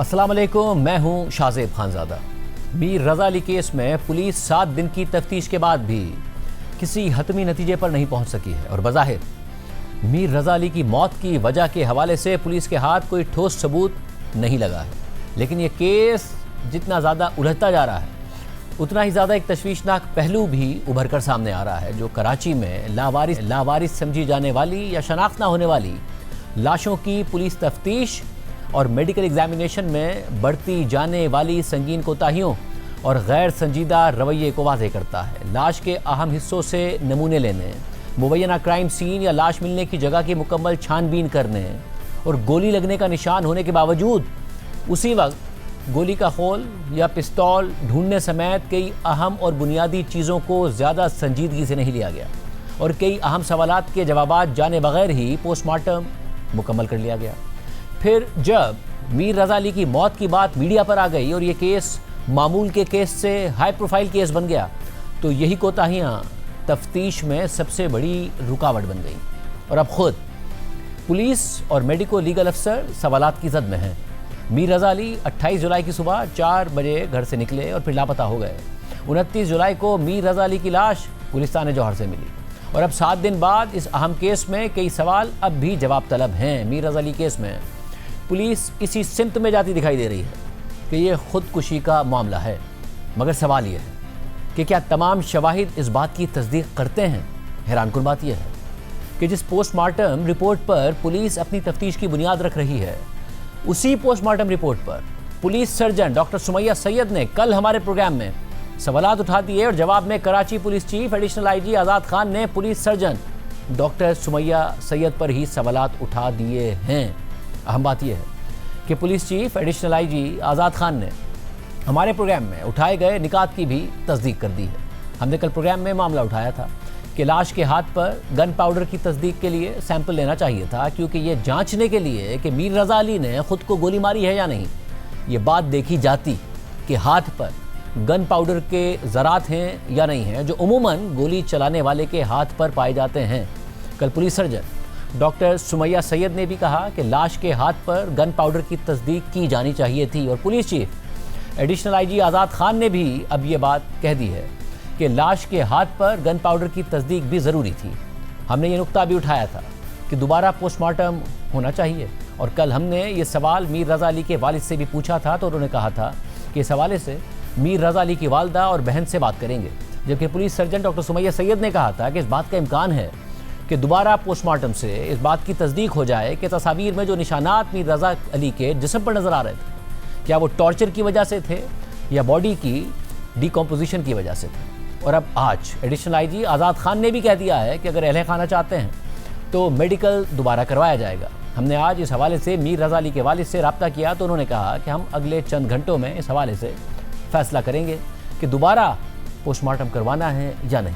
अस्सलाम वालेकुम, मैं हूं शाहजेब खानजादा। मीर रजा अली केस में पुलिस 7 दिन की तफ्तीश के बाद भी किसी हतमी नतीजे पर नहीं पहुंच सकी है और बज़ाहिर मीर रजा अली की मौत की वजह के हवाले से पुलिस के हाथ कोई ठोस सबूत नहीं लगा है। लेकिन ये केस जितना ज़्यादा उलझता जा रहा है उतना ही ज़्यादा एक तशवीशनाक पहलू भी उभर कर सामने आ रहा है, जो कराची में लावारिस समझी जाने वाली या शनाख्त ना होने वाली लाशों की पुलिस तफ्तीश और मेडिकल एग्जामिनेशन में बढ़ती जाने वाली संगीन कोताहियों और गैर संजीदा रवैये को वाज़ेह करता है। लाश के अहम हिस्सों से नमूने लेने, मुबैना क्राइम सीन या लाश मिलने की जगह की मुकम्मल छानबीन करने और गोली लगने का निशान होने के बावजूद उसी वक्त गोली का खोल या पिस्तौल ढूंढने समेत कई अहम और बुनियादी चीज़ों को ज़्यादा संजीदगी से नहीं लिया गया और कई अहम सवालात के जवाबात जाने बगैर ही पोस्टमार्टम मुकम्मल कर लिया गया। फिर जब मीर रजा अली की मौत की बात मीडिया पर आ गई और ये केस मामूल के केस से हाई प्रोफाइल केस बन गया, तो यही कोताहियाँ तफ्तीश में सबसे बड़ी रुकावट बन गई और अब खुद पुलिस और मेडिको लीगल अफसर सवालात की जद में हैं। मीर रजा अली 28 जुलाई की सुबह 4 बजे घर से निकले और फिर लापता हो गए। 29 जुलाई को मीर रजा अली की लाश गुलिस्तान जौहर से मिली और अब 7 दिन बाद इस अहम केस में कई सवाल अब भी जवाब तलब हैं। मीर रजा अली केस में पुलिस इसी सिमत में जाती दिखाई दे रही है कि ये खुदकुशी का मामला है, मगर सवाल ये है कि क्या तमाम शवाहिद इस बात की तस्दीक करते हैं। हैरानकुन बात यह है कि जिस पोस्टमार्टम रिपोर्ट पर पुलिस अपनी तफ्तीश की बुनियाद रख रही है, उसी पोस्टमार्टम रिपोर्ट पर police surgeon doctor Sumaiya Syed ने कल हमारे प्रोग्राम में सवालात उठा दिए और जवाब में Karachi police chief additional IG Azad Khan ने police surgeon doctor Sumaiya Syed पर ही सवालात उठा दिए हैं। अहम बात यह है कि police chief additional IG Azad Khan ने हमारे प्रोग्राम में उठाए गए निकात की भी तस्दीक कर दी है। हमने कल प्रोग्राम में मामला उठाया था कि लाश के हाथ पर गन पाउडर की तस्दीक के लिए सैंपल लेना चाहिए था, क्योंकि ये जांचने के लिए कि मीर रजा अली ने खुद को गोली मारी है या नहीं, ये बात देखी जाती कि हाथ पर गन पाउडर के ज़रात हैं या नहीं हैं, जो उमूमन गोली चलाने वाले के हाथ पर पाए जाते हैं। कल police surgeon doctor Sumaiya Syed ने भी कहा कि लाश के हाथ पर गन पाउडर की तस्दीक की जानी चाहिए थी और police chief additional IG Azad Khan ने भी अब ये बात कह दी है कि लाश के हाथ पर गन पाउडर की तस्दीक भी ज़रूरी थी। हमने ये नुक्ता भी उठाया था कि दोबारा पोस्टमार्टम होना चाहिए और कल हमने ये सवाल मीर रजा अली के वालिद से भी पूछा था, तो उन्होंने कहा था कि इस हवाले से मीर रजा अली की वालदा और बहन से बात करेंगे। जबकि police surgeon doctor Sumaiya Syed ने कहा था कि इस बात का इम्कान है कि दोबारा पोस्टमार्टम से इस बात की तस्दीक हो जाए कि तस्वीर में जो निशानात मीर रजा अली के जिस्म पर नज़र आ रहे थे, क्या वो टॉर्चर की वजह से थे या बॉडी की डिकम्पोजिशन की वजह से थे। और अब आज एडिशनल आईजी आज़ाद खान ने भी कह दिया है कि अगर अहले खाना चाहते हैं तो मेडिकल दोबारा करवाया जाएगा। हमने आज इस हवाले से मीर रजा अली के वालिद से रब्ता किया तो उन्होंने कहा कि हम अगले चंद घंटों में इस हवाले से फैसला करेंगे कि दोबारा पोस्टमार्टम करवाना है या नहीं।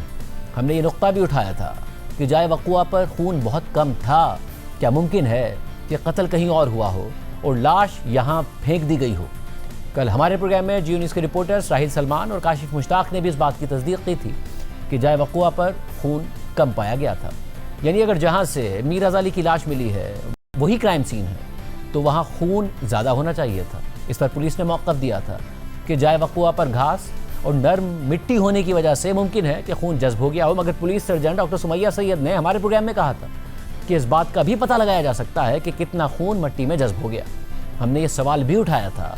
हमने ये नुक्ता भी उठाया था कि जाए वक़ुआ पर खून बहुत कम था, क्या मुमकिन है कि कत्ल कहीं और हुआ हो और लाश यहाँ फेंक दी गई हो। कल हमारे प्रोग्राम में जियो न्यूज़ के रिपोर्टर्स राहिल सलमान और काशिफ मुश्ताक ने भी इस बात की तस्दीक की थी कि जाए वक़ुआ पर खून कम पाया गया था। यानी अगर जहाँ से मीर रजा अली की लाश मिली है वही क्राइम सीन है तो वहाँ खून ज़्यादा होना चाहिए था। इस पर पुलिस ने मौक़िफ़ दिया था कि जाए वक़ुआ पर घास और नर्म मिट्टी होने की वजह से मुमकिन है कि खून जज्ब हो गया हो, मगर police surgeon doctor Sumaiya Syed ने हमारे प्रोग्राम में कहा था कि इस बात का भी पता लगाया जा सकता है कि कितना खून मिट्टी में जज्ब हो गया। हमने ये सवाल भी उठाया था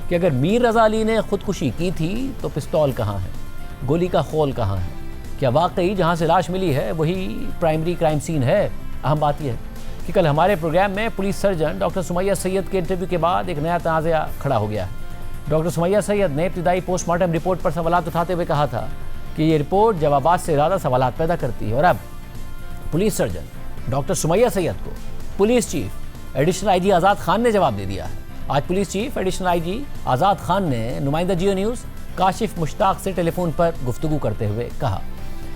कि अगर मीर रजा अली ने खुदकुशी की थी तो पिस्तौल कहाँ है, गोली का खोल कहाँ है, क्या वाकई जहाँ से लाश मिली है वही प्राइमरी क्राइम सीन है। अहम बात यह है कि कल हमारे प्रोग्राम में police surgeon doctor Sumaiya Syed के इंटरव्यू के बाद एक नया तनाज़ा खड़ा हो गया है। डॉक्टर सुमैया सैयद ने इब्तिदाई पोस्टमार्टम रिपोर्ट पर सवालात उठाते हुए कहा था कि ये रिपोर्ट जवाबात से ज़्यादा सवालात पैदा करती है और अब police surgeon doctor Sumaiya Syed को police chief additional IG Azad Khan ने जवाब दे दिया है। आज police chief additional IG Azad Khan ने नुमाइंदा जियो न्यूज़ काशिफ मुश्ताक से टेलीफोन पर गुफ्तगू करते हुए कहा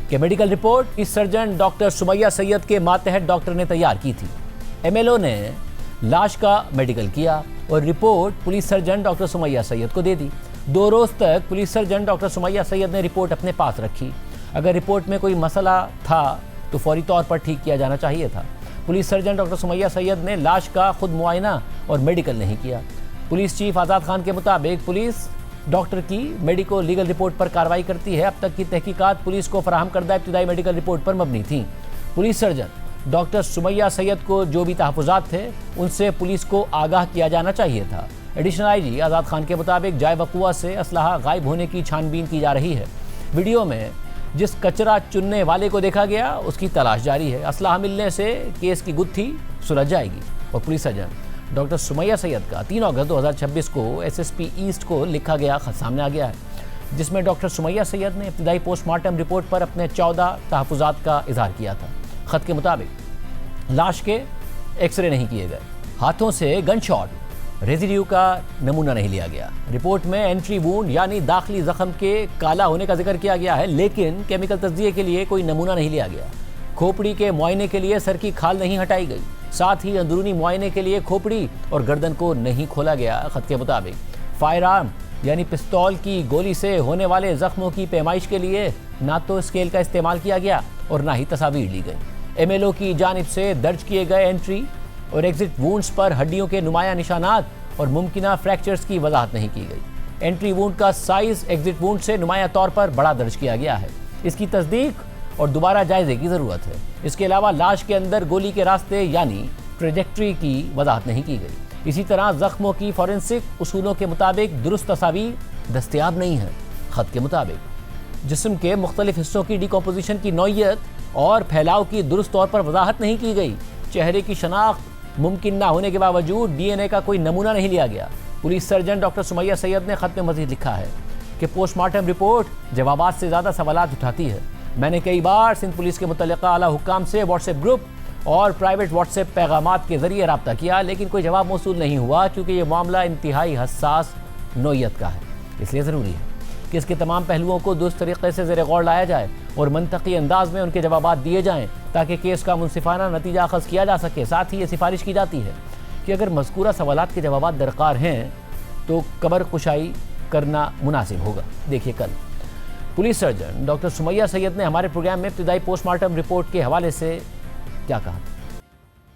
कि मेडिकल रिपोर्ट इस सर्जन डॉक्टर सुमैया सैयद के मातहत डॉक्टर ने तैयार की थी। एमएलओ ने लाश का मेडिकल किया और report police surgeon doctor Sumaiya Syed को दे दी। 2 रोज़ तक police surgeon doctor Sumaiya Syed ने रिपोर्ट अपने पास रखी। अगर रिपोर्ट में कोई मसला था तो फौरी तौर पर ठीक किया जाना चाहिए था। Police surgeon doctor Sumaiya Syed ने लाश का खुद मुआयना और मेडिकल नहीं किया। पुलिस चीफ आज़ाद खान के मुताबिक पुलिस डॉक्टर की मेडिको लीगल रिपोर्ट पर कार्रवाई करती है। अब तक की तहकीकात पुलिस को फराहम करदा इब्तिदाई मेडिकल रिपोर्ट पर मबनी थी। Police surgeon doctor Sumaiya Syed को जो भी तहफ़्फ़ुज़ात थे उनसे पुलिस को आगाह किया जाना चाहिए था। एडिशनल आईजी आज़ाद खान के मुताबिक जाए वक़ुआ से असलहा गायब होने की छानबीन की जा रही है। वीडियो में जिस कचरा चुनने वाले को देखा गया उसकी तलाश जारी है। असलहा मिलने से केस की गुत्थी सुलझ जाएगी। और police surgeon doctor Sumaiya Syed का 3 अगस्त 2026 को एसएसपी ईस्ट को लिखा गया खत सामने आ गया है, जिसमें डॉक्टर सुमैया सैयद ने इब्तिदाई पोस्टमार्टम रिपोर्ट पर अपने 14 तहफ़्फ़ुज़ात का इजहार किया था। खत के मुताबिक लाश के एक्सरे नहीं किए गए, हाथों से गन शॉट रेजिड्यू का नमूना नहीं लिया गया। रिपोर्ट में एंट्री वूंड यानी दाखिली जख्म के काला होने का जिक्र किया गया है, लेकिन केमिकल तज्जिए के लिए कोई नमूना नहीं लिया गया। खोपड़ी के मुआयने के लिए सर की खाल नहीं हटाई गई, साथ ही अंदरूनी मुआयने के लिए खोपड़ी और गर्दन को नहीं खोला गया। खत के मुताबिक फायर आर्म यानी पिस्तौल की गोली से होने वाले जख्मों की पैमाइश के लिए ना तो स्केल का इस्तेमाल किया गया और ना ही तस्वीर ली गई। एमएलओ की जानिब से दर्ज किए गए एंट्री और एग्जिट वूंड्स पर हड्डियों के नुमाया निशानात और मुमकिना फ्रैक्चर्स की वजाहत नहीं की गई। एंट्री वूंड का साइज एग्जिट वूंड से नुमाया तौर पर बड़ा दर्ज किया गया है। इसकी तस्दीक और दोबारा जायजे की ज़रूरत है। इसके अलावा लाश के अंदर गोली के रास्ते यानी ट्रेजेक्ट्री की वजाहत नहीं की गई। इसी तरह जख्मों की फॉरेंसिक उसूलों के मुताबिक दुरुस्त तस्वीर दस्तयाब नहीं है। खत के मुताबिक जिस्म के मुख्तलिफ हिस्सों की डिकम्पोजिशन की नौइयत और फैलाव की दुरुस्त तौर पर वजाहत नहीं की गई। चेहरे की शनाख्त मुमकिन ना होने के बावजूद डीएनए का कोई नमूना नहीं लिया गया। Police surgeon doctor Sumaiya Syed ने खत में मजीद लिखा है कि पोस्टमार्टम रिपोर्ट जवाबात से ज़्यादा सवालात उठाती है। मैंने कई बार सिंध पुलिस के मुतल्लिका आला हुक्काम से व्हाट्सएप ग्रुप और प्राइवेट व्हाट्सएप पैगामात के ज़रिए रब्ता किया, लेकिन कोई जवाब मौसूल नहीं हुआ, क्योंकि ये मामला इंतहाई हसास नौइयत का है। इसलिए ज़रूरी है कि इसके तमाम पहलुओं को दुरुस्त तरीके से ज़ेर गौर लाया जाए और मनतकी अंदाज में उनके जवाबात दिए जाएँ, ताकि केस का मुनसिफाना नतीजा अखज़ किया जा सके। साथ ही ये सिफारिश की जाती है कि अगर मज़कूरा सवालात के जवाबात दरकार हैं तो कबर कुशाई करना मुनासिब होगा। देखिए, कल police surgeon doctor Sumaiya Syed ने हमारे प्रोग्राम में इब्तिदाई पोस्टमार्टम रिपोर्ट के हवाले से क्या कहा।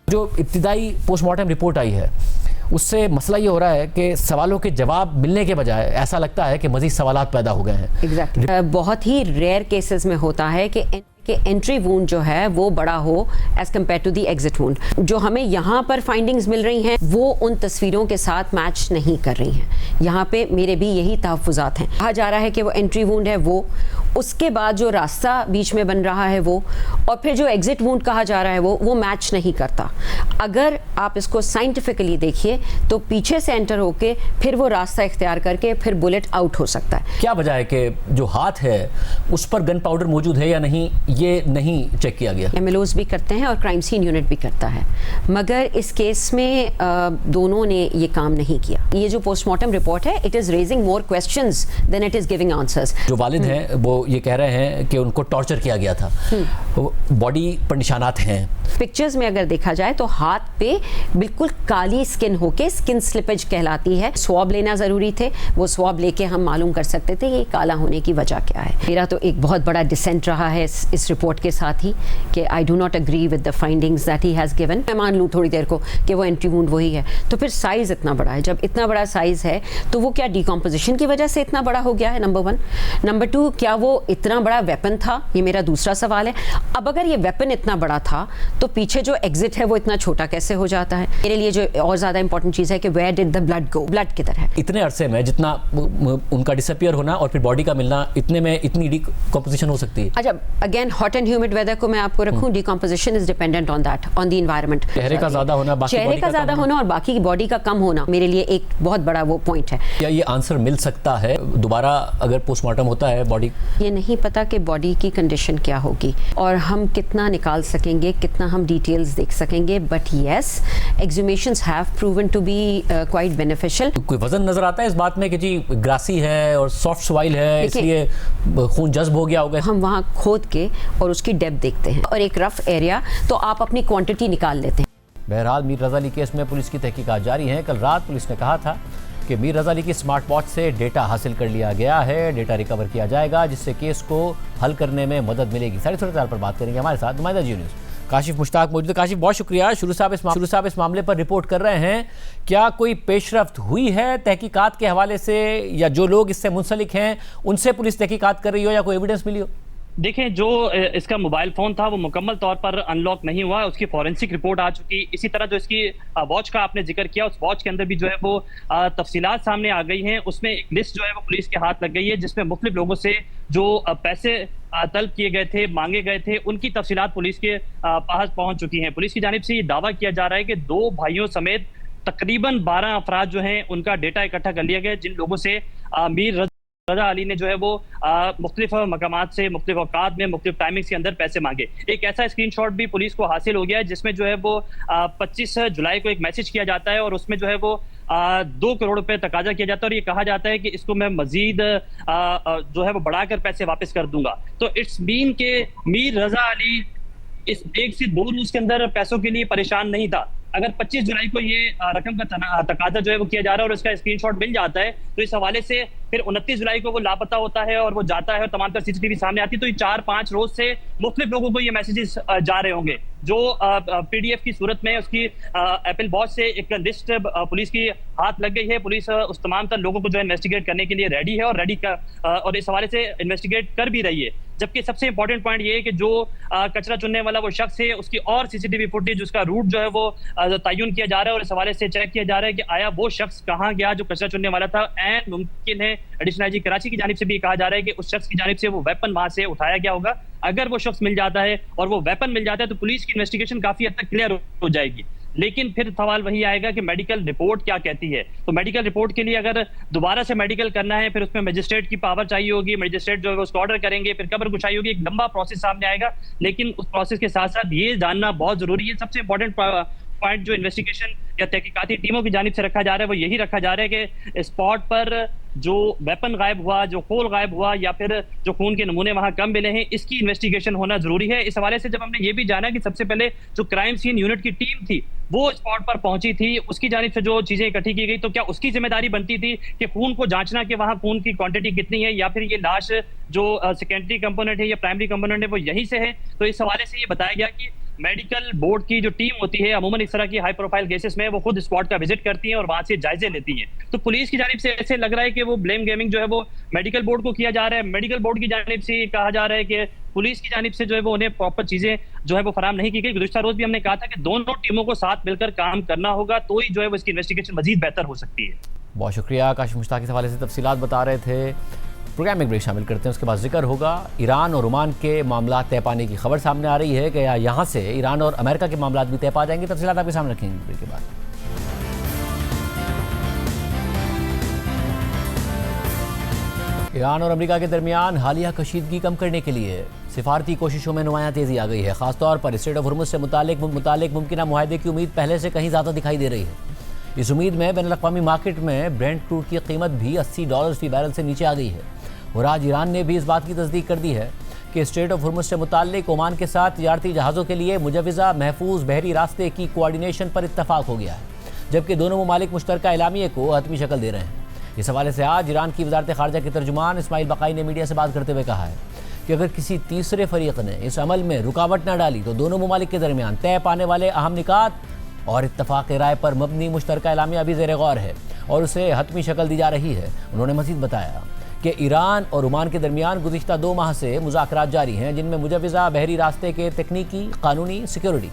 जो इब्तिदाई पोस्टमार्टम रिपोर्ट आई है उससे मसला ये हो रहा है कि सवालों के जवाब मिलने के बजाय ऐसा लगता है कि मज़ीद सवालात पैदा हो गए हैं। एग्जैक्टली बहुत ही रेयर केसेस में होता है कि एंट्री वूंड जो है वो बड़ा हो as compare to the exit wound. जो हमें यहाँ पर फाइंडिंग्स मिल रही हैं वो उन तस्वीरों के साथ मैच नहीं कर रही हैं। यहाँ पे मेरे भी यही तहफ़्फ़ुज़ात हैं। कहा जा रहा है कि वो एंट्री वूंड है, वो उसके बाद जो रास्ता बीच में बन रहा है वो, और फिर जो एग्जिट वूंड कहा जा रहा है वो मैच नहीं करता। अगर आप इसको साइंटिफिकली देखिए तो पीछे से एंटर होके फिर वो रास्ता इख्तियार करके फिर बुलेट आउट हो सकता है। क्या वजह है कि जो हाथ है उस पर गन पाउडर मौजूद है या नहीं, ये नहीं चेक किया गया? एमएलओज भी करते हैं और क्राइम सीन यूनिट भी करता है, मगर इस केस में दोनों ने ये काम नहीं किया। ये जो पोस्टमार्टम रिपोर्ट है it is raising more questions than it is giving answers. जो वालिद हैं वो ये कह रहे हैं कि उनको टॉर्चर किया गया था, बॉडी पर निशानात हैं। पिक्चर्स में अगर देखा जाए तो हाथ पे बिल्कुल काली स्किन होके स्किन स्लिपेज कहलाती है। स्वॉब लेना ज़रूरी थे, वो स्वॉब लेके हम मालूम कर सकते थे ये काला होने की वजह क्या है। मेरा तो एक बहुत बड़ा डिसेंट रहा है इस रिपोर्ट के साथ ही कि I do not agree with the findings that he has given. मैं मान लूँ थोड़ी देर को कि वो एंट्री वूंड वही है, तो फिर साइज़ इतना बड़ा है। जब इतना बड़ा साइज़ है तो वो क्या डिकम्पोजिशन की वजह से इतना बड़ा हो गया है? नंबर 1। नंबर 2, क्या वो इतना बड़ा वेपन था? ये मेरा दूसरा सवाल है। अब अगर ये वेपन इतना बड़ा था तो पीछे जो एग्जिट है वो इतना छोटा कैसे हो जाता है? मेरे लिए जो और ज़्यादा इंपॉर्टेंट चीज़ है कि where did the blood go, blood किधर है? इतने अरसे में जितना उनका डिसअपियर होना और फिर बॉडी का मिलना, इतने में इतनी डिकम्पोजिशन हो सकती है? अच्छा, again hot and humid weather को मैं आपको रखूं, decomposition is dependent on that, on the environment. चेहरे का ज़्यादा होना, बाकी चेहरे का ज़्यादा होना और बाकी की बॉडी का कम होना मेरे लिए एक बहुत बड़ा वो पॉइंट है। क्या ये आंसर मिल सकता है दोबारा अगर पोस्टमार्टम होता है बॉडी? ये नहीं पता कि बॉडी की कंडीशन क्या होगी और हम कितना निकाल सकेंगे, कितना हम डिटेल्स देख सकेंगे, but yes exhumations have proven to be quite beneficial. कोई वजन नजर आता है इस बात में कि जी ग्रासी है और सॉफ्ट सॉइल है इसलिए खून जज्ब हो गया होगा? हम वहाँ खोद के और उसकी डेप्थ देखते हैं और एक रफ एरिया तो आप अपनी क्वांटिटी निकाल लेते हैं। बहरहाल मीर रज़ा अली केस में पुलिस की तहकीकात जारी है। कल रात पुलिस ने कहा था कि मीर रज़ा अली की स्मार्ट वॉच से डेटा हासिल कर लिया गया है, डेटा रिकवर किया जाएगा जिससे केस को हल करने में मदद मिलेगी। सारी सूरत हाल पर बात करेंगे हमारे साथ नुमाइंदा जी न्यूज़ काशिफ मुश्ताक मौजूद है। काशिफ, बहुत शुक्रिया। शुरू साहब इस मामले पर रिपोर्ट कर रहे हैं, क्या कोई पेशरफ्त हुई है तहकीकात के हवाले से, या जो लोग इससे मुंसलिक हैं उनसे पुलिस तहकीकात कर रही हो, या कोई एविडेंस मिली हो? देखें, जो इसका मोबाइल फोन था वो मुकम्मल तौर पर अनलॉक नहीं हुआ, उसकी फॉरेंसिक रिपोर्ट आ चुकी। इसी तरह जो इसकी वॉच का आपने जिक्र किया, उस वॉच के अंदर भी जो है वो तफसीलात सामने आ गई हैं। उसमें एक लिस्ट जो है वो पुलिस के हाथ लग गई है, जिसमें मुख्तलिफ लोगों से जो पैसे तलब किए गए थे, मांगे गए थे, उनकी तफसीलात पुलिस के पास पहुंच चुकी हैं। पुलिस की जानिब से ये दावा किया जा रहा है कि 2 भाइयों समेत तकरीबन 12 अफराद जो हैं उनका डेटा इकट्ठा कर लिया गया, जिन लोगों से मीर रजा अली ने जो है वो मुख्तलिफ मकामात से मुख्तलिफ औकात में मुख्तलिफ टाइमिंग्स के अंदर पैसे मांगे। एक ऐसा स्क्रीनशॉट भी पुलिस को हासिल हो गया है, जिसमें जो है वो 25 जुलाई को एक मैसेज किया जाता है, और उसमें जो है वो 2 करोड़ रुपए तकाजा किया जाता है, और ये कहा जाता है कि इसको मैं मजीद जो है वो बढ़ाकर पैसे वापस कर दूंगा। तो इट्स मीन के मीर रजा अली इस 1 से 2 रोज के अंदर पैसों के लिए परेशान नहीं था। अगर 25 जुलाई को ये रकम का तकाजा जो है वो किया जा रहा है और उसका स्क्रीनशॉट मिल जाता है, तो इस हवाले से फिर 29 जुलाई को वो लापता होता है और वो जाता है और तमाम तर सीसीटीवी सामने आती है। तो ये 4-5 रोज से मुख्तलिफ लोगों को ये मैसेजेस जा रहे होंगे, जो पीडीएफ की सूरत में उसकी एप्पल वॉच से एक लिस्ट पुलिस की हाथ लग गई है। पुलिस उस तमाम तर लोगों को जो है इन्वेस्टिगेट करने के लिए रेडी है और इस हवाले से इन्वेस्टिगेट कर भी रही है। जबकि सबसे इंपॉर्टेंट पॉइंट ये है कि जो कचरा चुनने वाला वो शख्स है, उसकी और सीसीटीवी फुटेज, उसका रूट जो है वो तयन किया जा रहा है, और इस हवाले से चेक किया जा रहा है कि आया वो शख्स कहाँ गया जो कचरा चुनने वाला था। एंड मुमकिन है एडिशनल आईजी कराची की जानिब से भी कहा जा रहा है कि उस शख्स की जानिब से वो वेपन वहां से उठाया गया होगा। अगर वो शख्स मिल जाता है और वो वेपन मिल जाता है तो पुलिस की इन्वेस्टिगेशन काफी हद तक क्लियर हो जाएगी। लेकिन फिर सवाल वही आएगा कि मेडिकल रिपोर्ट क्या कहती है। तो मेडिकल रिपोर्ट के लिए अगर दोबारा से मेडिकल करना है, फिर उसमें मजिस्ट्रेट की पावर चाहिए होगी, मजिस्ट्रेट जो है उसको ऑर्डर करेंगे, फिर कब्र कुशाई होगी, एक लंबा प्रोसेस सामने आएगा। लेकिन उस प्रोसेस के साथ साथ ये जानना बहुत जरूरी है, सबसे इंपॉर्टेंट पॉइंट जो इन्वेस्टिगेशन या तहकीकाती टीमों की जानिब से रखा जा रहा है वो यही रखा जा रहा है कि स्पॉट पर जो वेपन गायब हुआ, जो खोल गायब हुआ, या फिर जो खून के नमूने वहां कम मिले हैं, इसकी इन्वेस्टिगेशन होना जरूरी है। इस हवाले से जब हमने ये भी जाना कि सबसे पहले जो क्राइम सीन यूनिट की टीम थी वो स्पॉट पर पहुंची थी, उसकी जानिब से जो चीजें इकट्ठी की गई, तो क्या उसकी जिम्मेदारी बनती थी कि खून को जांचना कि वहां खून की क्वांटिटी कितनी है, या फिर ये लाश जो सेकेंडरी कंपोनेंट है या प्राइमरी कंपोनेंट है वो यहीं से है। तो इस हवाले से ये बताया गया कि मेडिकल बोर्ड की जो टीम होती है अमूमन इस तरह की हाई प्रोफाइल केसेस में वो खुद स्पॉट का विजिट करती हैं और वहां से जायजे लेती हैं। तो पुलिस की जानिब से ऐसे लग रहा है कि वो ब्लेम गेमिंग जो है वो मेडिकल बोर्ड को किया जा रहा है। मेडिकल बोर्ड की जानिब से कहा जा रहा है कि पुलिस की जानिब से जो है वो उन्हें प्रॉपर चीजें जो है वो फराहम नहीं की गई। गुज़िश्ता रोज भी हमने कहा था कि दोनों टीमों को साथ मिलकर काम करना होगा, तो ही जो है वो इसकी इन्वेस्टिगेशन मजीद बेहतर हो सकती है। बहुत शुक्रिया। काशिफ मुश्ताक इस हवाले से तफसीलात बता रहे थे। प्रोग्राम में ब्रेक शामिल करते हैं, उसके बाद जिक्र होगा ईरान और ओमान के मामला तय पाने की खबर सामने आ रही है कि यहाँ से ईरान और अमेरिका के मामला भी तय पा जाएंगे। तफसीलात आपके सामने रखेंगे ब्रेक के बाद। ईरान और अमेरिका के दरमियान हालिया कशीदगी कम करने के लिए सिफारती कोशिशों में नुमायां तेजी आ गई है। खासतौर पर स्ट्रेट ऑफ हुर्मुज़ से मुतालिक मुमकिन मुआहदे की उम्मीद पहले से कहीं ज़्यादा दिखाई दे रही है। इस उम्मीद में बैनुल-अक़वामी मार्केट में ब्रेंट क्रूड की कीमत भी $80 फी बैरल से नीचे आ गई है। और आज ईरान ने भी इस बात की तस्दीक कर दी है कि स्ट्रेट ऑफ हुर्मुज़ से मुताल्लिक ओमान के साथ तिजारती जहाज़ों के लिए मुजव्वज़ा महफूज बहरी रास्ते की कोऑर्डिनेशन पर इत्तफाक हो गया है, जबकि दोनों ममालिक मुश्तरका एलामिये को हतमी शक्ल दे रहे हैं। इस हवाले से आज ईरान की वज़ारत ख़ारजा के तर्जुमान इस्माइल बक़ाई ने मीडिया से बात करते हुए कहा है कि अगर किसी तीसरे फरीक ने इस अमल में रुकावट न डाली तो दोनों ममालिक के दरमियान तय पाने वाले अहम निकात और इत्तफाक़ राय पर मबनी मुश्तरका एलामिया अभी ज़ेर गौर है और उसे हतमी शक्ल दी जा रही है। उन्होंने मज़ीद बताया कि ईरान और ओमान के दरमियान गुज़िश्ता 2 माह से मुज़ाकरात जारी हैं, जिनमें मुजव्वज़ा बहरी रास्ते के तकनीकी, कानूनी, सिक्योरिटी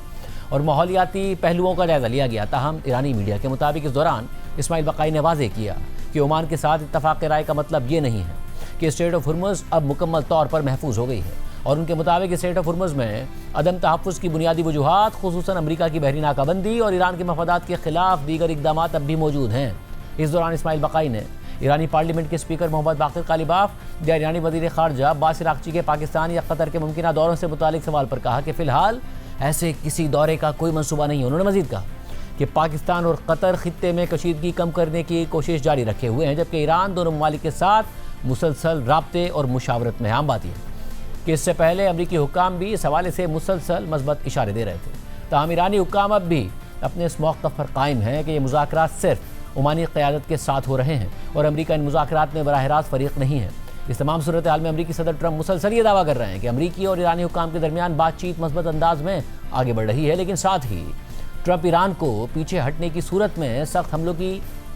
और माहौलियाती पहलुओं का जायज़ा लिया गया। ताहम ईरानी मीडिया के मुताबिक इस दौरान इस्माइल बक़ाई ने वाज़ेह किया कि ओमान के साथ इत्तफाक़ राय का मतलब ये नहीं है कि स्ट्रेट ऑफ हुर्मुज़ अब मुकम्मल तौर पर महफूज हो गई है, और उनके मुताबिक स्ट्रेट ऑफ हुर्मुज़ में अदम तहफ़्फ़ुज़ की बुनियादी वजूहात खुसूसन अमरीका की बहरी नाकाबंदी और ईरान के मफादात के खिलाफ दीगर इक़दामात अब भी मौजूद हैं। इस दौरान इस्माइल बक़ाई ने ईरानी पार्लियामेंट के स्पीकर मोहम्मद बाक़िर कालिबाफ या ईरानी वज़ीर ख़ारजा अब्बास अराग़ची के पाकिस्तान या कतर के मुमकिन दौरों से मुतालिक सवाल पर कहा कि फ़िलहाल ऐसे किसी दौरे का कोई मनसूबा नहीं है। उन्होंने मज़ीद कहा कि पाकिस्तान और कतर ख़ित्ते में कशीदगी कम करने की कोशिश जारी रखे हुए हैं, जबकि ईरान दोनों ममालिक के साथ मुसलसल राब्ते और मुशावरत में। आम बात यह कि इससे पहले अमरीकी हुक्काम भी इस हवाले से मुसलसल मस्बत इशारे दे रहे थे। ताहम ईरानी हुक्काम अब भी अपने इस मौक़िफ़ पर कायम हैं कि ये मुज़ाकरात सिर्फ ओमानी क़यादत के साथ हो रहे हैं और अमरीका इन मुज़ाकरात में बराह रास्त फ़रीक़ नहीं है। इस तमाम सूरत हाल में अमरीकी सदर ट्रंप मुसलसल ये दावा कर रहे हैं कि अमरीकी और ईरानी हुक्काम के दरमियान बातचीत मस्बत अंदाज में आगे बढ़ रही है, लेकिन साथ ही ट्रंप ईरान को पीछे हटने की सूरत में सख्त हमलों की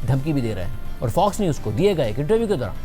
धमकी भी दे रहे हैं। और फॉक्स न्यूज़ को दिए गए एक इंटरव्यू के दौरान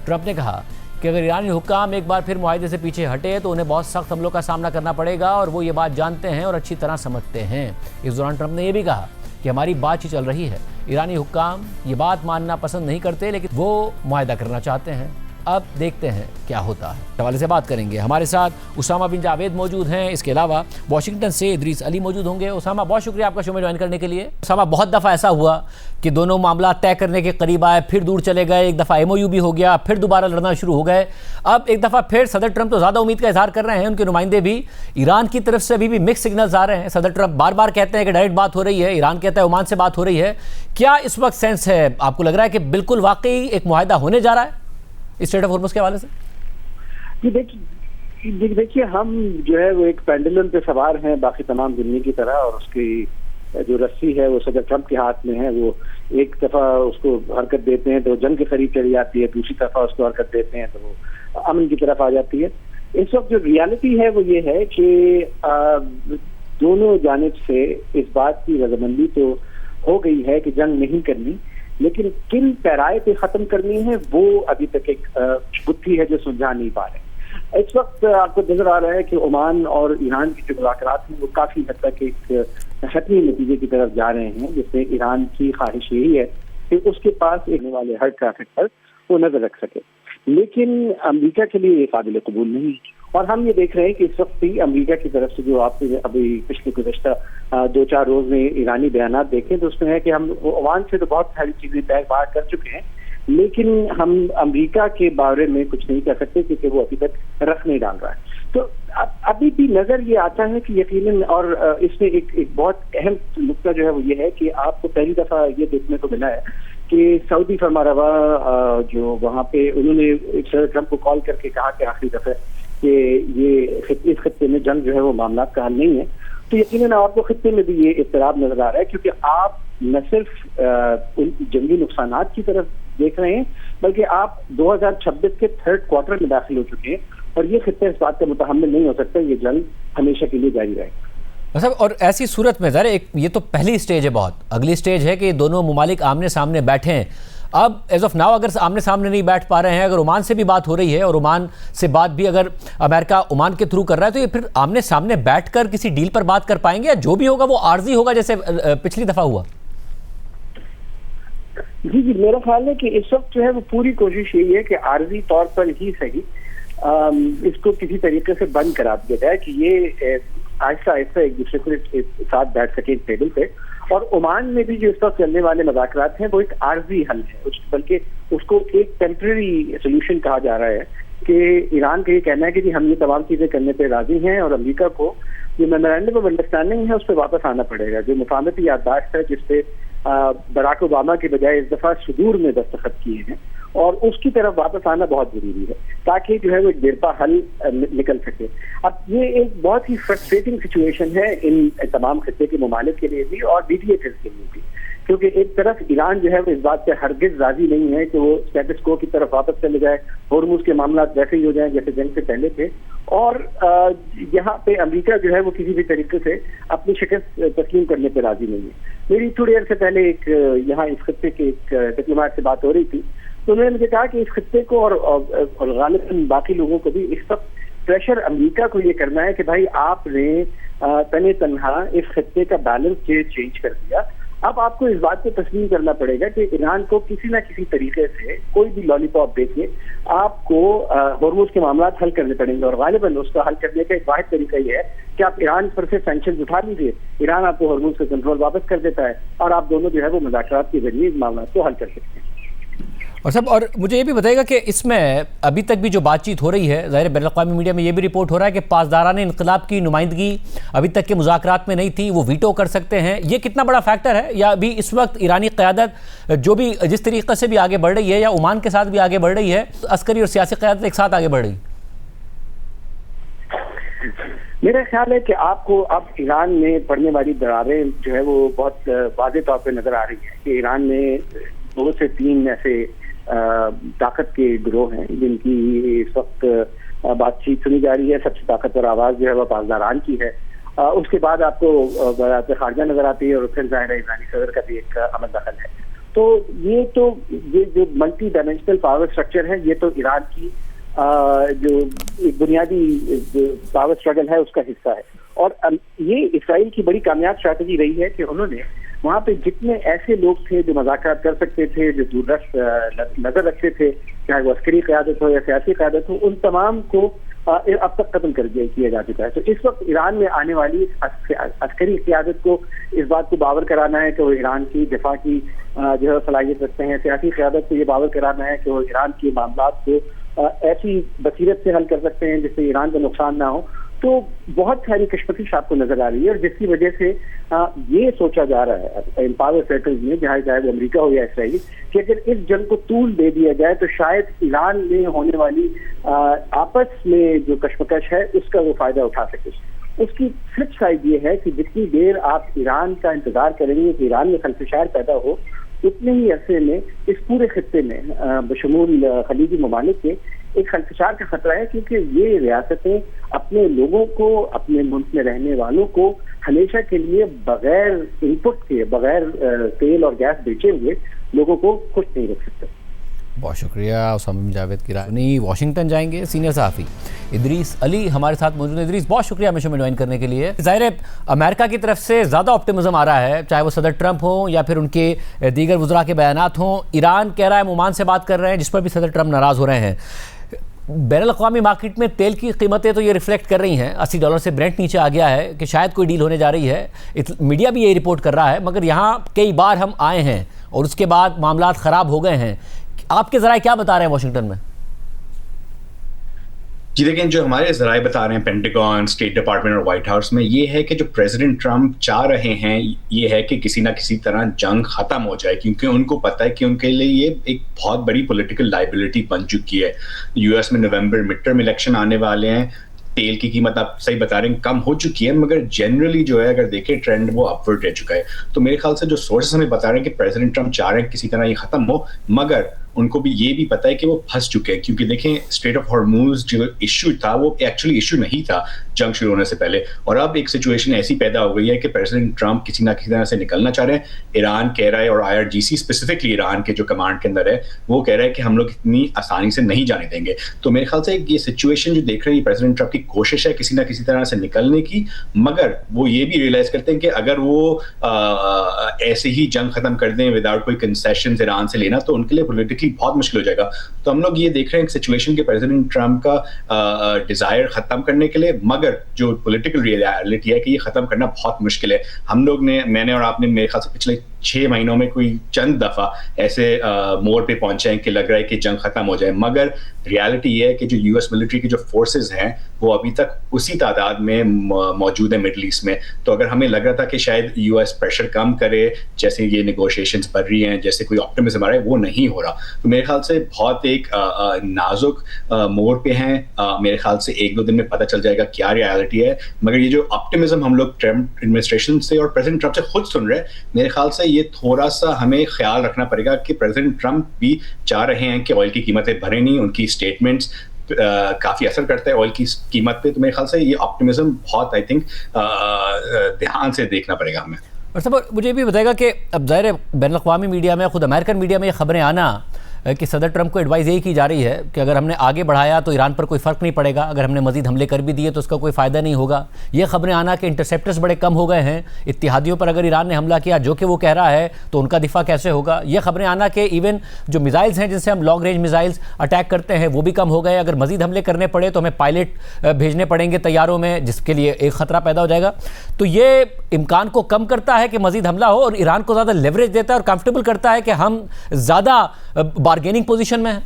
ट्रंप ने कहा कि अगर ईरानी हुक्काम एक बार फिर मुआहदे से पीछे हटे तो उन्हें बहुत सख्त हमलों का सामना करना पड़ेगा और वो ये बात जानते हैं और अच्छी तरह समझते हैं। इस दौरान ट्रंप ने यह भी कहा कि हमारी बातचीत चल रही है, ईरानी हुक्काम ये बात मानना पसंद नहीं करते, लेकिन वो मुआहदा करना चाहते हैं। अब देखते हैं क्या होता है। हवाले से बात करेंगे। हमारे साथ उसामा बिन जावेद मौजूद हैं, इसके अलावा वाशिंगटन से इदरीस अली मौजूद होंगे। उसामा, बहुत शुक्रिया आपका शो में ज्वाइन करने के लिए। उसामा, बहुत दफ़ा ऐसा हुआ कि दोनों मामला तय करने के करीब आए, फिर दूर चले गए, एक दफ़ा MOU भी हो गया, फिर दोबारा लड़ना शुरू हो गए। अब एक दफ़ा फिर सदर ट्रंप तो ज़्यादा उम्मीद का इजहार कर रहे हैं, उनके नुमाइंदे भी ईरान की तरफ से अभी भी मिक्स सिग्नल्स आ रहे हैं। सदर ट्रंप बार बार कहते हैं कि डायरेक्ट बात हो रही है, ईरान कहता है ओमान से बात हो रही है। क्या इस वक्त सेंस है, आपको लग रहा है कि बिल्कुल वाकई एक मुआहदा होने जा रहा है स्ट्रेट ऑफ हॉर्मुज़ के हवाले से? देखिए, हम जो है वो एक पेंडुलम पे सवार हैं बाकी तमाम दुनिया की तरह, और उसकी जो रस्सी है वो सदर ट्रंप के हाथ में है। वो एक दफा उसको हरकत देते हैं तो जंग के करीब चली जाती है, दूसरी दफा उसको हरकत देते हैं तो वो अमन की तरफ आ जाती है। इस वक्त जो रियलिटी है वो ये है कि दोनों जानिब से इस बात की रजामंदी तो हो गई है कि जंग नहीं करनी, लेकिन किन पैराए पे खत्म करनी है वो अभी तक एक गुत्थी है जो सुलझा नहीं पा रहे। इस वक्त आपको नजर आ रहा है कि ओमान और ईरान की जो मुज़ाकरात हैं वो काफी हद तक एक हतमी नतीजे की तरफ जा रहे हैं, जिसमें ईरान की ख्वाहिश यही है कि उसके पास एक वाले हर ट्रैफिक पर वो नजर रख सके, लेकिन अमेरिका के लिए ये काबिल कबूल नहीं। और हम ये देख रहे हैं कि इस वक्त भी अमेरिका की तरफ से जो आपने अभी पिछले गुज़श्ता 2-4 रोज में ईरानी बयानात देखे तो उसमें है कि हम ओमान से तो बहुत सारी चीजें तय बात कर चुके हैं, लेकिन हम अमेरिका के बारे में कुछ नहीं कर सकते क्योंकि वो अभी तक रख नहीं डाल रहा है। तो अभी भी नजर ये आता है कि यकीनन, और इसमें एक बहुत अहम नुकता जो है वो ये है कि आपको पहली दफा ये देखने को मिला है कि सऊदी फरमारवा जो वहाँ पे उन्होंने सदर ट्रंप को कॉल करके कहा कि आखिरी दफे कि ये इस खत्ते में जंग जो है वो मामला का हल नहीं है। तो यकीनन आपको खत्ते में भी ये इत्तराब नजर आ रहा है, क्योंकि आप न सिर्फ उन जंगी नुकसानात की तरफ देख रहे हैं बल्कि आप 2026 के 3rd क्वार्टर में दाखिल हो चुके हैं, और ये खत्ता इस बात का मुतहम्मिल नहीं हो सकता ये जंग हमेशा के लिए जारी रहेगा। मतलब और ऐसी सूरत में ज़रा ये तो पहली स्टेज है, बहुत अगली स्टेज है कि दोनों मुमालिक आमने सामने बैठे हैं। अब एज ऑफ नाउ अगर आमने सामने नहीं बैठ पा रहे हैं, अगर ओमान से भी बात हो रही है और ओमान से बात भी अगर अमेरिका ओमान के थ्रू कर रहा है, तो ये फिर आमने सामने बैठकर किसी डील पर बात कर पाएंगे या जो भी होगा वो आर्जी होगा जैसे पिछली दफा हुआ? जी, मेरा ख्याल है कि इस वक्त जो है वो पूरी कोशिश यही है कि आर्जी तौर पर ही सही इसको किसी तरीके से बंद करा दिया जाए कि ये आहिस्ता आहिस्ता एक दूसरे के साथ बैठ सके एक टेबल पे। और ओमान में भी जो इस वक्त चलने वाले मुज़ाकरात हैं वो एक आर्जी हल है, बल्कि उसको एक टेम्परेरी सोल्यूशन कहा जा रहा है कि ईरान का ये कहना है कि जी हम ये तमाम चीजें करने पे राजी हैं और अमेरिका को जो मेमोरेंडम ऑफ अंडरस्टैंडिंग है उस पर वापस आना पड़ेगा, जो मुफाहमती याददाश्त है जिसपे बराक ओबामा के बजाय इस दफा सुदूर में दस्तखत किए हैं, और उसकी तरफ वापस आना बहुत जरूरी है ताकि जो है वो एक देरपा हल निकल सके। अब ये एक बहुत ही फ्रस्ट्रेटिंग सिचुएशन है इन तमाम खित्ते के ममालिक के लिए भी और मीडिएटर्स के लिए भी, क्योंकि एक तरफ ईरान जो है वो इस बात पे हरगिज राजी नहीं है कि वो स्टेटस को की तरफ वापस चले जाए, होर्मुज के मामला वैसे ही हो जाए जैसे जंग से पहले थे, और यहाँ पे अमेरिका जो है वो किसी भी तरीके से अपनी शिकस्त तस्लीम करने पर राजी नहीं है। मेरी थोड़ी देर से पहले एक यहाँ इस खत्ते के एक डिप्लोमेट से बात हो रही थी, तो उन्होंने मुझे कहा कि इस खत्ते को और गालिबन बाकी लोगों को भी इस वक्त प्रेशर अमेरिका को ये करना है कि भाई आपने तने तनहा इस खत्ते का बैलेंस चेंज कर दिया, अब आपको इस बात को तस्लीम करना पड़ेगा कि ईरान को किसी ना किसी तरीके से कोई भी लॉलीपॉप देके आपको होर्मुज के मामला हल करने पड़ेंगे, और गालिबन उसका हल करने का एक वाहिद तरीका ये है कि आप ईरान पर से सैंक्शंस उठा लीजिए, ईरान आपको होर्मुज का कंट्रोल वापस कर देता है और आप दोनों जो है वो मुज़ाकरात के जरिए इस मामला को हल कर सकते हैं। और मुझे ये भी बताइएगा कि इसमें अभी तक भी जो बातचीत हो रही है, ज़ाहिर बैनुल-अक़वामी मीडिया में ये भी रिपोर्ट हो रहा है कि पासदारान इनक़िलाब की नुमाइंदगी अभी तक के मुज़ाकरात में नहीं थी, वो वीटो कर सकते हैं, ये कितना बड़ा फैक्टर है? या अभी इस वक्त ईरानी क़यादत जो भी जिस तरीके से भी आगे बढ़ रही है या ओमान के साथ भी आगे बढ़ रही है, अस्करी और सियासी क़यादत एक साथ आगे बढ़ रही? मेरा ख्याल है कि आपको अब ईरान में पड़ने वाली दरारें जो है वो बहुत वाज़ेह तौर पर नजर आ रही है कि ईरान में 2 से 3 ऐसे ताकत के गिरोह हैं जिनकी इस वक्त बातचीत सुनी जा रही है। सबसे ताकतवर आवाज जो है वह पासदारान की है। उसके बाद आपको वज़ारत खारजा नजर आती है और फिर जाहिर है ईरानी सदर का भी एक अमल दखल है। तो ये जो मल्टी डायमेंशनल पावर स्ट्रक्चर है, ये तो ईरान की जो एक बुनियादी पावर स्ट्रगल है उसका हिस्सा है। और ये इसराइल की बड़ी कामयाब स्ट्रैटेजी रही है कि उन्होंने वहाँ पे जितने ऐसे लोग थे जो मुज़ाकरात कर सकते थे, जो दूरदर्श नजर रखते थे, चाहे वो अस्करी क़यादत हो या सियासी क़यादत हो, उन तमाम को अब तक खत्म कर किया जा चुका है। तो इस वक्त ईरान में आने वाली अस्करी क़यादत को इस बात को बावर कराना है कि वो ईरान की दिफा की जो है सलाहियत रखते हैं। सियासी क़यादत को ये बावर कराना है कि वो ईरान के मामलात को ऐसी बसीरत से हल कर सकते हैं जिससे ईरान का नुकसान ना हो। तो बहुत सारी कशमकश आपको नजर आ रही है और जिसकी वजह से ये सोचा जा रहा है इन पावर सर्कल्स में, चाहे वो अमेरिका हो या इसराइल, कि अगर इस जंग को तूल दे दिया जाए तो शायद ईरान में होने वाली आपस में जो कशमकश है उसका वो फायदा उठा सके। उसकी फ्लिप साइड ये है कि जितनी देर आप ईरान का इंतजार करेंगे कि ईरान में खलफशार पैदा हो, उतने ही अरसे में इस पूरे खत्ते में बशमूल खलीजी ममालिक के एक खलफशार का खतरा है, क्योंकि ये रियासतें अपने लोगों को, अपने मुल्क में रहने वालों को हमेशा के लिए बगैर इनपुट के, बगैर तेल और गैस बेचे हुए लोगों को खुश नहीं रख सकते। बहुत शुक्रिया उसामा जावेद किरानी। वाशिंगटन जाएंगे सीनियर सहाफ़ी इदरीस अली हमारे साथ मौजूद है। इदरीस, बहुत शुक्रिया हमें शो में ज्वाइन करने के लिए। ज़ाहिर है अमेरिका की तरफ से ज़्यादा ऑप्टिमिज्म आ रहा है, चाहे वो सदर ट्रंप हो या फिर उनके दीगर वज़रा के बयानात हों। ईरान कह रहा है, ओमान से बात कर रहे हैं, जिस पर भी सदर ट्रंप नाराज़ हो रहे हैं। बैनुल-अक़वामी मार्केट में तेल की कीमतें तो ये रिफ्लेक्ट कर रही हैं, $80 से ब्रेंट नीचे आ गया है कि शायद कोई डील होने जा रही है। मीडिया भी यही रिपोर्ट कर रहा है, मगर यहाँ कई बार हम आए हैं और उसके बाद मामलात ख़राब हो गए हैं। आपके ज़राए क्या बता रहे हैं वाशिंगटन में? जी देखिए, जो हमारे ज़राए बता रहे हैं पेंटागन, स्टेट डिपार्टमेंट और व्हाइट हाउस में, ये है कि जो प्रेसिडेंट ट्रंप चाह रहे हैं ये है कि किसी ना किसी तरह जंग खत्म हो जाए, क्योंकि उनको पता है कि उनके लिए ये एक बहुत बड़ी पॉलिटिकल लाइबिलिटी बन चुकी है। यूएस में नवंबर मिड टर्म इलेक्शन आने वाले हैं। तेल की कीमत आप सही बता रहे हैं कम हो चुकी है, मगर जनरली जो है अगर देखें ट्रेंड वो अपवर्ड रह चुका है। तो मेरे ख्याल से जो सोर्सेस हमें बता रहे हैं कि प्रेसिडेंट ट्रंप चाह रहे हैं किसी तरह ये खत्म हो, मगर उनको भी ये भी पता है कि वो फंस चुके हैं, क्योंकि देखें स्ट्रेट ऑफ हॉर्मुज़ जो इशू था वो एक्चुअली इशू नहीं था जंग शुरू होने से पहले, और अब एक सिचुएशन ऐसी पैदा हो गई है कि प्रेसिडेंट ट्रंप किसी ना किसी तरह से निकलना चाह रहे हैं। ईरान कह रहा है, और IRGC स्पेसिफिकली ईरान के जो कमांड के अंदर है वो कह रहा है कि हम लोग इतनी आसानी से नहीं जाने देंगे। तो मेरे ख्याल से ये सिचुएशन जो देख रहे हैं प्रेसिडेंट ट्रंप की कोशिश है किसी ना किसी तरह से निकलने की, मगर वो ये भी रियलाइज करते हैं कि अगर वो ऐसे ही जंग खत्म कर दें विदाउट कोई कंसेशन ईरान से लेना, तो उनके लिए पॉलिटिकली बहुत मुश्किल हो जाएगा। तो हम लोग ये देख रहे हैं सिचुएशन के प्रेसिडेंट ट्रंप का डिजायर खत्म करने के लिए, मगर जो पॉलिटिकल रियलिटी है कि ये खत्म करना बहुत मुश्किल है। हम लोग ने, मैंने और आपने मेरे ख्याल से पिछले 6 महीनों में कोई चंद दफा ऐसे मोड़ पे पहुंचे हैं कि लग रहा है कि जंग खत्म हो जाए, मगर रियलिटी ये है कि जो यूएस मिलिट्री के जो फोर्सेस हैं वो अभी तक उसी तादाद में मौजूद है मिडल ईस्ट में। तो अगर हमें लग रहा था कि शायद यूएस प्रेशर कम करे, जैसे ये नेगोशिएशंस बढ़ रही हैं, जैसे कोई ऑप्टिमिज्म आ रहा है, वो नहीं हो रहा। तो मेरे ख्याल से बहुत एक नाजुक मोड़ पे हैं। मेरे ख्याल से 1-2 दिन में पता चल जाएगा क्या रियलिटी है, मगर ये जो ऑप्टिमिज्म हम लोग ट्रंप एडमिनिस्ट्रेशन से और प्रेसिडेंट ट्रंप से खुद सुन रहे हैं, मेरे ख्याल से ये थोड़ा सा हमें ख्याल रखना पड़ेगा कि प्रेसिडेंट ट्रंप भी चाह रहे हैं कि ऑयल की कीमतें बढ़े नहीं, उनकी स्टेटमेंट्स काफी असर करता है ऑयल की कीमत पे। तो मेरे ख्याल से ये ऑप्टिमिज्म बहुत आई थिंक ध्यान से देखना पड़ेगा हमें। और सब मुझे भी बताएगा कि अब ज़ाहिर है बैनुल-अक़वामी मीडिया में, खुद अमेरिकन मीडिया में ये खबरें आना कि सदर ट्रंप को एडवाइस यही की जा रही है कि अगर हमने आगे बढ़ाया तो ईरान पर कोई फ़र्क नहीं पड़ेगा, अगर हमने मज़ीद हमले कर भी दिए तो उसका कोई फ़ायदा नहीं होगा। ये खबरें आना कि इंटरसेप्टर्स बड़े कम हो गए हैं, इत्तिहादियों पर अगर ईरान ने हमला किया जो कि वो कह रहा है तो उनका दिफा कैसे होगा। ये खबरें आना कि इवन जो मिसाइल्स हैं जिनसे हम लॉन्ग रेंज मिसाइल्स अटैक करते हैं वो भी कम हो गए, अगर मज़ीद हमले करने पड़े तो हमें पायलट भेजने पड़ेंगे तैयारों में, जिसके लिए एक ख़तरा पैदा हो जाएगा। तो ये इम्कान को कम करता है कि मज़ीद हमला हो और ईरान को ज़्यादा लेवरेज देता है और कंफर्टेबल करता है कि हम ज़्यादा बार्गेनिंग पोजीशन में है।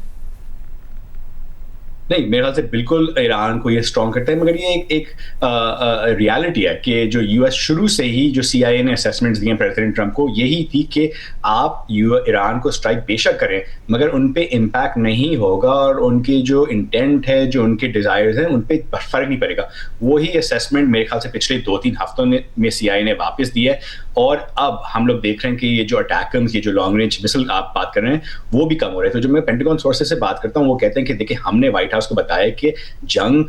नहीं, मेरे ख्याल से बिल्कुल ईरान को ये स्ट्रॉन्ग करता है, मगर ये एक रियलिटी है कि जो यूएस शुरू से ही जो CIA ने असेसमेंट्स दिए प्रेसिडेंट ट्रंप को यही थी कि आप ईरान को स्ट्राइक बेशक करें, मगर उन पे इम्पैक्ट नहीं होगा और उनके जो इंटेंट है, जो उनके डिजायर्स हैं, उन पे फर्क नहीं पड़ेगा। वही असेसमेंट मेरे ख्याल से पिछले 2-3 हफ्तों में CIA ने वापस दिया है और अब हम लोग देख रहे हैं कि ये जो अटैकम्स, ये जो लॉन्ग रेंज मिसाइल आप बात कर रहे हैं, वो भी कम हो रहे हैं। तो जब मैं पेंटागन सोर्सेस से बात करता हूँ, वो कहते हैं कि देखिए, हमने व्हाइट हाउस को बताया कि जंग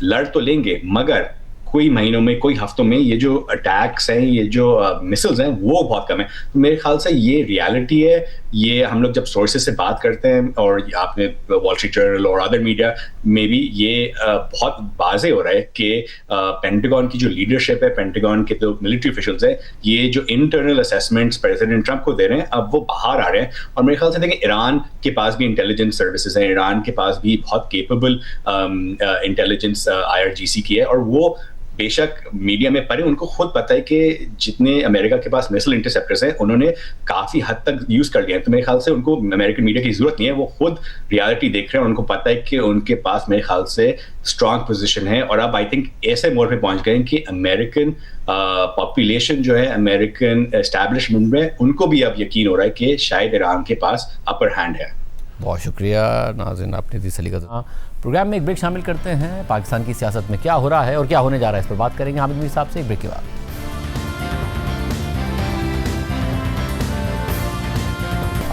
लड़ तो लेंगे, मगर कोई महीनों में, कोई हफ्तों में ये जो अटैक्स हैं, ये जो मिसाइल्स हैं, वो बहुत कम है। तो मेरे ख्याल से ये रियलिटी है। ये हम लोग जब सोर्सेस से बात करते हैं, और आपने वॉल स्ट्रीट जर्नल और अदर मीडिया में भी ये बहुत वाज़ेह हो रहा है कि पेंटागन की जो लीडरशिप है, पेंटागन के जो मिलिट्री ऑफिशियल्स हैं, ये जो इंटरनल असेसमेंट्स प्रेसिडेंट ट्रंप को दे रहे हैं, अब वो बाहर आ रहे हैं। और मेरे ख्याल से देखिए, ईरान के पास भी इंटेलिजेंस सर्विसेज हैं, ईरान के पास भी बहुत केपेबल इंटेलिजेंस IRGC की है, और वो बेशक मीडिया में पढ़े, उनको खुद पता है कि जितने अमेरिका के पास मिसाइल इंटरसेप्टर्स हैं, उन्होंने काफी हद तक यूज कर लिया है। तो मेरे ख्याल से उनको अमेरिकन मीडिया की जरूरत नहीं है, वो खुद रियलिटी देख रहे हैं, उनको पता है कि उनके पास मेरे ख्याल से स्ट्रांग पोजीशन है। और अब आई थिंक ऐसे मोड़ पे पहुंच गए हैं कि अमेरिकन पॉपुलेशन जो है, अमेरिकन एस्टैब्लिशमेंट में, उनको भी अब यकीन हो रहा है कि शायद ईरान के पास अपर हैंड है। बहुत शुक्रिया नाज़रीन, आपने दी सलीका। प्रोग्राम में एक ब्रेक शामिल करते हैं। पाकिस्तान की सियासत में क्या हो रहा है और क्या होने जा रहा है, इस पर बात करेंगे हामिद मीर साहब से एक ब्रेक के बाद।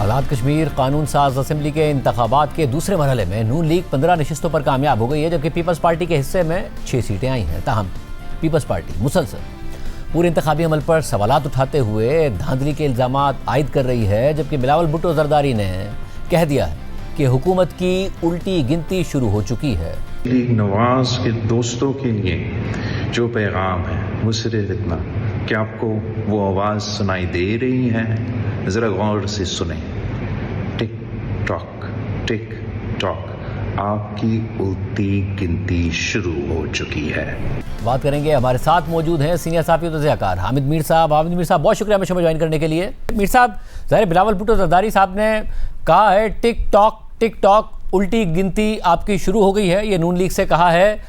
आज़ाद कश्मीर कानून साज असेंबली के इंतखाबात के दूसरे मरहले में नून लीग 15 नशिस्तों पर कामयाब हो गई है, जबकि पीपल्स पार्टी के हिस्से में 6 सीटें आई हैं। ताहम पीपल्स पार्टी मुसलसल पूरे इंतखाबी अमल पर सवालात उठाते हुए धांधली के इल्ज़ामात आयद कर रही है, जबकि बिलावल भुट्टो जरदारी ने कह दिया है कि हुकूमत की उल्टी गिनती शुरू हो चुकी है। लीग नवाज के दोस्तों के लिए जो पैगाम है वो सिर्फ इतना कि आपको वो आवाज़ सुनाई दे रही है, ज़रा गौर से सुने। टिक टॉक, आपकी उल्टी गिनती शुरू हो चुकी है। बात करेंगे, हमारे साथ मौजूद हैं सीनियर साहब तज़कियाकार हामिद मीर साहब। हामिद मीर साहब, बहुत शुक्रिया हमें शो में ज्वाइन करने के लिए। मीर साहब, ज़ाहिर बिलावल भुट्टो जरदारी साहब ने कहा है टिक टॉक उल्टी गिनती आपकी शुरू हो गई है, ये नून लीग से कहा है।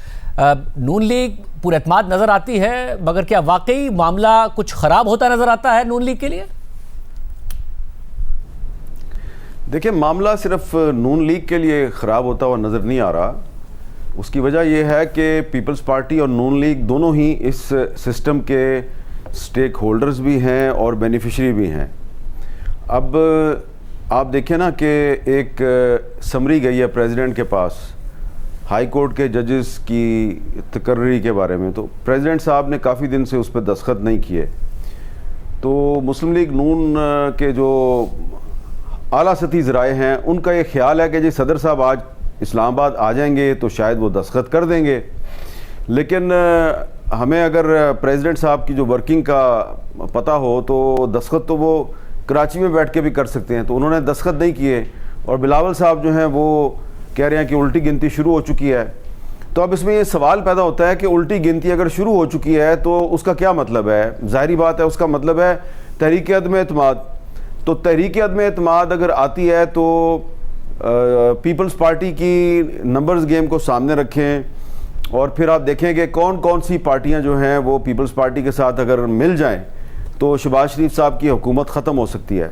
नून लीग पुरएतमाद नज़र आती है, मगर क्या वाकई मामला कुछ ख़राब होता नज़र आता है नून लीग के लिए? देखिए, मामला सिर्फ नून लीग के लिए ख़राब होता हुआ नज़र नहीं आ रहा। उसकी वजह यह है कि पीपल्स पार्टी और नून लीग दोनों ही इस सिस्टम के स्टेक होल्डर्स भी हैं और बेनिफिशरी भी हैं। अब आप देखें ना कि एक समरी गई है प्रेसिडेंट के पास हाई कोर्ट के जजेस की तकर्री के बारे में, तो प्रेसिडेंट साहब ने काफ़ी दिन से उस पर दस्तखत नहीं किए। तो मुस्लिम लीग नून के जो आला सतही ज़राए हैं, उनका ये ख्याल है कि जी सदर साहब आज इस्लामाबाद आ जाएंगे तो शायद वो दस्तखत कर देंगे। लेकिन हमें अगर प्रेसिडेंट साहब की जो वर्किंग का पता हो तो दस्तखत तो वो कराची में बैठ के भी कर सकते हैं। तो उन्होंने दस्तखत नहीं किए, और बिलावल साहब जो हैं वो कह रहे हैं कि उल्टी गिनती शुरू हो चुकी है। तो अब इसमें ये सवाल पैदा होता है कि उल्टी गिनती अगर शुरू हो चुकी है तो उसका क्या मतलब है? ज़ाहिरी बात है, उसका मतलब है तहरीक अदम एतमाद। तो तहरीक अदम एतमाद अगर आती है तो पीपल्स पार्टी की नंबर्स गेम को सामने रखें, और फिर आप देखें कि कौन कौन सी पार्टियां जो हैं वो पीपल्स पार्टी के साथ अगर मिल जाएं तो शहबाज शरीफ साहब की हुकूमत ख़त्म हो सकती है।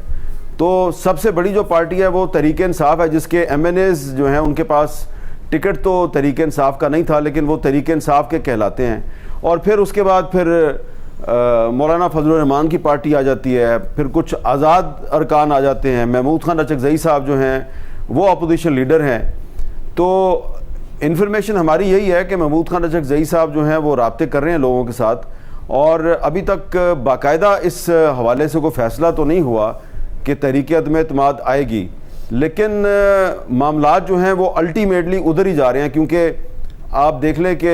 तो सबसे बड़ी जो पार्टी है वो तहरीक इंसाफ है, जिसके MNAs जो हैं उनके पास टिकट तो तहरीक इंसाफ का नहीं था, लेकिन वो तहरीक इंसाफ के कहलाते हैं। और फिर उसके बाद फिर मौलाना फजलुर रहमान की पार्टी आ जाती है, फिर कुछ आज़ाद अरकान आ जाते हैं। महमूद खान रचकज़ई साहब जो हैं वो अपोजिशन लीडर हैं। तो इन्फॉर्मेशन हमारी यही है कि महमूद खान रचकज़ई साहब जो हैं वो राब्ते कर रहे हैं लोगों के साथ, और अभी तक बाकायदा इस हवाले से कोई फ़ैसला तो नहीं हुआ कि तहरीक अदम एतमाद आएगी। लेकिन मामलात जो हैं वो अल्टीमेटली उधर ही जा रहे हैं, क्योंकि आप देख लें कि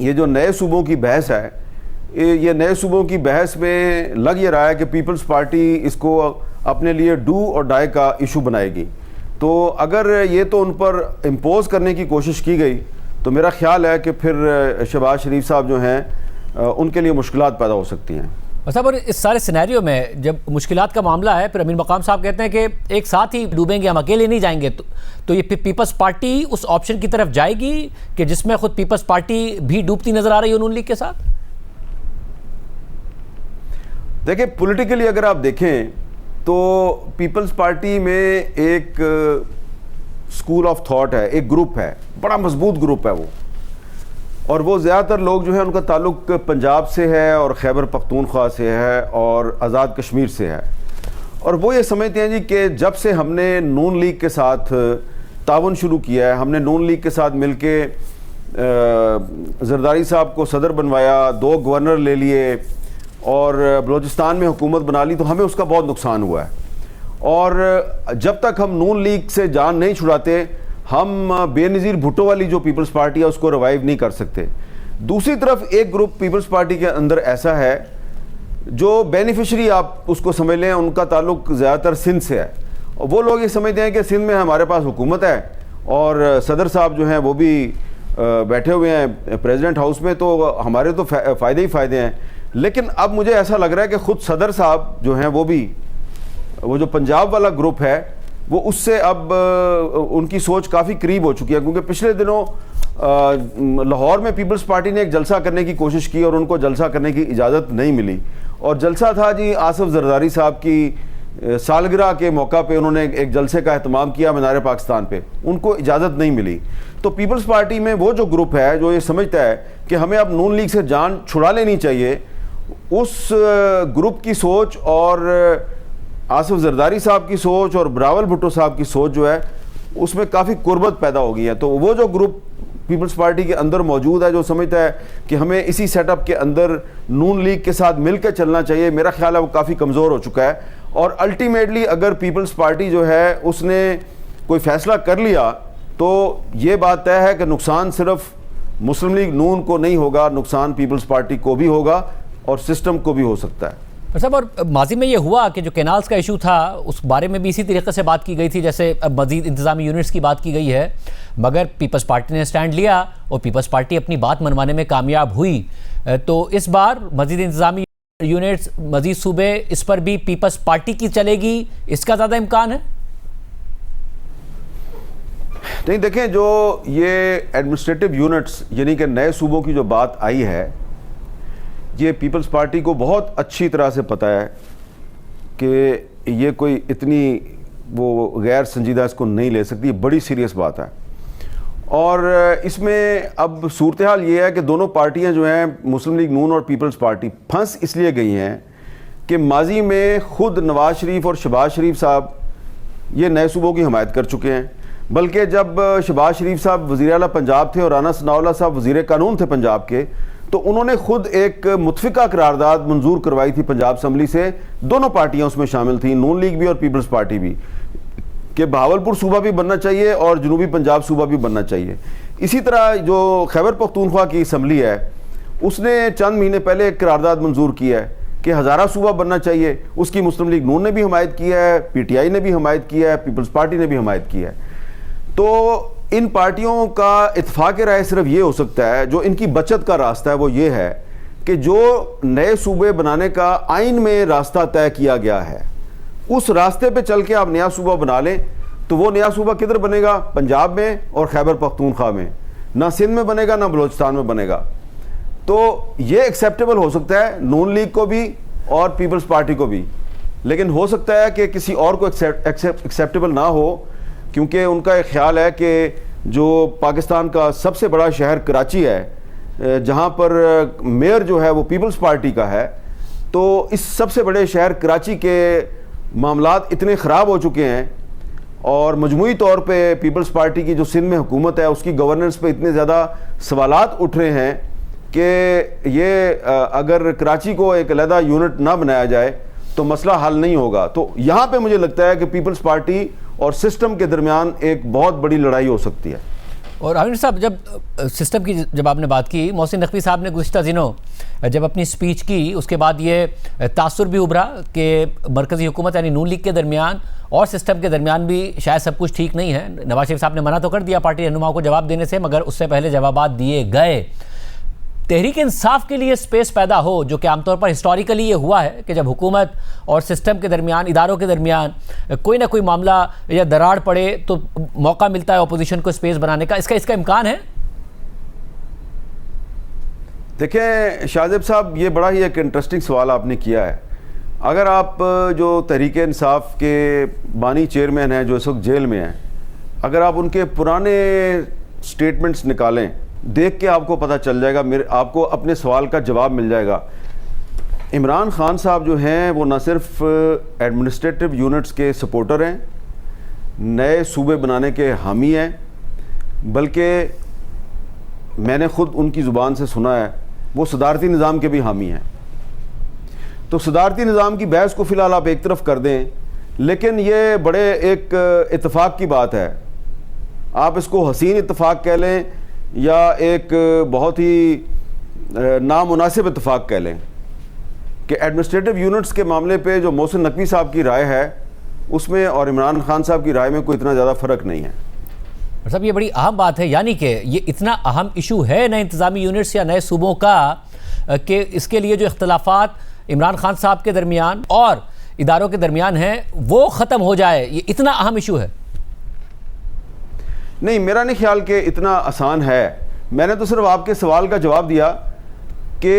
ये जो नए सूबों की बहस है, ये नए सूबों की बहस में लग ये रहा है कि पीपल्स पार्टी इसको अपने लिए डू और डाई का इशू बनाएगी। तो अगर ये तो उन पर इम्पोज करने की कोशिश की गई तो मेरा ख्याल है कि फिर शहबाज शरीफ साहब जो हैं उनके लिए मुश्किलात पैदा हो सकती हैं। साहब, और इस सारे सिनेरियो में जब मुश्किलात का मामला है, फिर अमीर मकाम साहब कहते हैं कि एक साथ ही डूबेंगे, हम अकेले नहीं जाएंगे, तो ये पीपल्स पार्टी उस ऑप्शन की तरफ जाएगी कि जिसमें खुद पीपल्स पार्टी भी डूबती नजर आ रही है नून लीग के साथ? देखिए, पॉलिटिकली अगर आप देखें तो पीपल्स पार्टी में एक स्कूल ऑफ थॉट है, एक ग्रुप है, बड़ा मजबूत ग्रुप है वो, और वो ज़्यादातर लोग जो है उनका ताल्लुक़ पंजाब से है और खैबर पख्तूनख्वा से है और आज़ाद कश्मीर से है। और वो ये समझते हैं जी कि जब से हमने नून लीग के साथ ताउन शुरू किया है, हमने नून लीग के साथ मिल के जरदारी साहब को सदर बनवाया, 2 गवर्नर ले लिए और बलूचिस्तान में हुकूमत बना ली, तो हमें उसका बहुत नुकसान हुआ है। और जब तक हम नून लीग से जान नहीं छुड़ाते, हम बेनज़ीर भुट्टो वाली जो पीपल्स पार्टी है उसको रिवाइव नहीं कर सकते। दूसरी तरफ एक ग्रुप पीपल्स पार्टी के अंदर ऐसा है जो बेनिफिशरी आप उसको समझ लें, उनका ताल्लुक ज़्यादातर सिंध से है। और वो लोग ये समझते हैं कि सिंध में हमारे पास हुकूमत है और सदर साहब जो हैं वो भी बैठे हुए हैं प्रेसिडेंट हाउस में, तो हमारे तो फ़ायदे ही फ़ायदे हैं। लेकिन अब मुझे ऐसा लग रहा है कि ख़ुद सदर साहब जो हैं वो जो पंजाब वाला ग्रुप है वो उससे अब उनकी सोच काफ़ी करीब हो चुकी है, क्योंकि पिछले दिनों लाहौर में पीपल्स पार्टी ने एक जलसा करने की कोशिश की और उनको जलसा करने की इजाज़त नहीं मिली। और जलसा था जी आसिफ जरदारी साहब की सालगिरह के मौका पे उन्होंने एक जलसे का एहतमाम किया मीनार पाकिस्तान पे, उनको इजाज़त नहीं मिली। तो पीपल्स पार्टी में वो जो ग्रुप है जो ये समझता है कि हमें अब नून लीग से जान छुड़ा लेनी चाहिए, उस ग्रुप की सोच और आसिफ जरदारी साहब की सोच और बिलावल भुट्टो साहब की सोच जो है उसमें काफ़ी कुर्बत पैदा हो गई है। तो वो जो ग्रुप पीपल्स पार्टी के अंदर मौजूद है जो समझता है कि हमें इसी सेटअप के अंदर नून लीग के साथ मिलकर चलना चाहिए, मेरा ख्याल है वो काफ़ी कमज़ोर हो चुका है। और अल्टीमेटली अगर पीपल्स पार्टी जो है उसने कोई फ़ैसला कर लिया तो ये बात तय है कि नुकसान सिर्फ मुस्लिम लीग नून को नहीं होगा, नुकसान पीपल्स पार्टी को भी होगा और सिस्टम को भी हो सकता है। साहब, और माजी में ये हुआ कि जो कैनाल्स का इशू था उस बारे में भी इसी तरीके से बात की गई थी, जैसे अब मजीद इंतजामी यूनिट्स की बात की गई है, मगर पीपल्स पार्टी ने स्टैंड लिया और पीपल्स पार्टी अपनी बात मनवाने में कामयाब हुई। तो इस बार मजीद इंतजामी यूनिट्स, मजीद सूबे, इस पर भी पीपल्स पार्टी की चलेगी, इसका ज़्यादा इम्कान है? नहीं, देखें, जो ये एडमिनिस्ट्रेटिव यूनिट्स यानी कि नए सूबों की जो बात आई है, ये पीपल्स पार्टी को बहुत अच्छी तरह से पता है कि ये कोई इतनी वो गैर संजीदा इसको नहीं ले सकती, बड़ी सीरियस बात है। और इसमें अब सूरत हाल ये है कि दोनों पार्टियां जो हैं मुस्लिम लीग नून और पीपल्स पार्टी फंस इसलिए गई हैं कि माजी में ख़ुद नवाज शरीफ और शहबाज शरीफ साहब ये नए सूबों की हमायत कर चुके हैं। बल्कि जब शहबाज शरीफ साहब वज़ीर आला पंजाब थे और राना सनाउल्लाह साहब वज़ीर कानून थे पंजाब के, तो उन्होंने खुद एक मुतफ़िका करारदाद मंजूर करवाई थी पंजाब असम्बली से, दोनों पार्टियां उसमें शामिल थी, नून लीग भी और पीपल्स पार्टी भी, कि बहावलपुर सूबा भी बनना चाहिए और जनूबी पंजाब सूबा भी बनना चाहिए। इसी तरह जो खैबर पख्तूनख्वा की असम्बली है उसने चंद महीने पहले एक करारदाद मंजूर किया है कि हज़ारा सूबा बनना चाहिए, उसकी मुस्लिम लीग नून ने भी हमायत किया है, PTI ने भी हमायत किया है, पीपल्स पार्टी ने भी हमायत किया है। तो इन पार्टियों का इत्फाक राय सिर्फ ये हो सकता है, जो इनकी बचत का रास्ता है वो ये है कि जो नए सूबे बनाने का आइन में रास्ता तय किया गया है उस रास्ते पे चल के आप नया सूबा बना लें, तो वो नया सूबा किधर बनेगा? पंजाब में और खैबर पख्तूनख्वा में, ना सिंध में बनेगा ना बलूचिस्तान में बनेगा। तो ये एक्सेप्टेबल हो सकता है नून लीग को भी और पीपल्स पार्टी को भी, लेकिन हो सकता है कि किसी और को एक्सेप्टेबल ना हो, क्योंकि उनका एक ख्याल है कि जो पाकिस्तान का सबसे बड़ा शहर कराची है जहाँ पर मेयर जो है वो पीपल्स पार्टी का है, तो इस सबसे बड़े शहर कराची के मामलात इतने ख़राब हो चुके हैं और मजमूई तौर पे पीपल्स पार्टी की जो सिंध में हुकूमत है उसकी गवर्नेंस पे इतने ज़्यादा सवालात उठ रहे हैं कि ये अगर कराची को एक अलहदा यूनिट ना बनाया जाए तो मसला हल नहीं होगा। तो यहाँ पे मुझे लगता है कि पीपल्स पार्टी और सिस्टम के दरमियान एक बहुत बड़ी लड़ाई हो सकती है। और आमिर साहब, जब सिस्टम की जब आपने बात की, मोहसिन नकवी साहब ने गुज़िश्ता दिनों जब अपनी स्पीच की उसके बाद ये तासुर भी उभरा कि मरकज़ी हुकूमत यानी नून लीग के दरमियान और सिस्टम के दरमियान भी शायद सब कुछ ठीक नहीं है। नवाज शरीफ साहब ने मना तो कर दिया पार्टी रहनुमाओं को जवाब देने से, मगर उससे पहले जवाबात दिए गए। तहरीक इंसाफ के लिए स्पेस पैदा हो, जो कि आमतौर पर हिस्टोरिकली ये हुआ है कि जब हुकूमत और सिस्टम के दरमियान, इदारों के दरमियान कोई ना कोई मामला या दरार पड़े तो मौका मिलता है अपोजिशन को स्पेस बनाने का, इसका इम्कान है? देखें शाहजेब साहब, ये बड़ा ही एक इंटरेस्टिंग सवाल आपने किया है। अगर आप जो तहरीक इंसाफ के बानी चेयरमैन हैं जो इस वक्त जेल में हैं, अगर आप उनके पुराने स्टेटमेंट्स निकालें देख के आपको पता चल जाएगा, आपको अपने सवाल का जवाब मिल जाएगा। इमरान खान साहब जो हैं वो न सिर्फ एडमिनिस्ट्रेटिव यूनिट्स के सपोर्टर हैं, नए सूबे बनाने के हामी हैं, बल्कि मैंने ख़ुद उनकी ज़ुबान से सुना है वो सदारती निज़ाम के भी हामी हैं। तो सदारती निज़ाम की बहस को फ़िलहाल आप एक तरफ कर दें, लेकिन ये बड़े एक इत्तेफाक की बात है, आप इसको हसीन इत्तेफाक कह लें या एक बहुत ही नामुनासिब इत्तेफाक कह लें कि एडमिनिस्ट्रेटिव यूनिट्स के मामले पे जो मोहसिन नकवी साहब की राय है उसमें और इमरान खान साहब की राय में कोई इतना ज़्यादा फ़र्क नहीं है। साहब ये बड़ी अहम बात है, यानी कि ये इतना अहम इशू है नए इंतज़ामी यूनिट्स या नए सूबों का कि इसके लिए जो इख्तलाफात इमरान खान साहब के दरमियान और इदारों के दरमियान है वो ख़त्म हो जाए, ये इतना अहम इशू है? नहीं, मेरा नहीं ख्याल कि इतना आसान है। मैंने तो सिर्फ आपके सवाल का जवाब दिया कि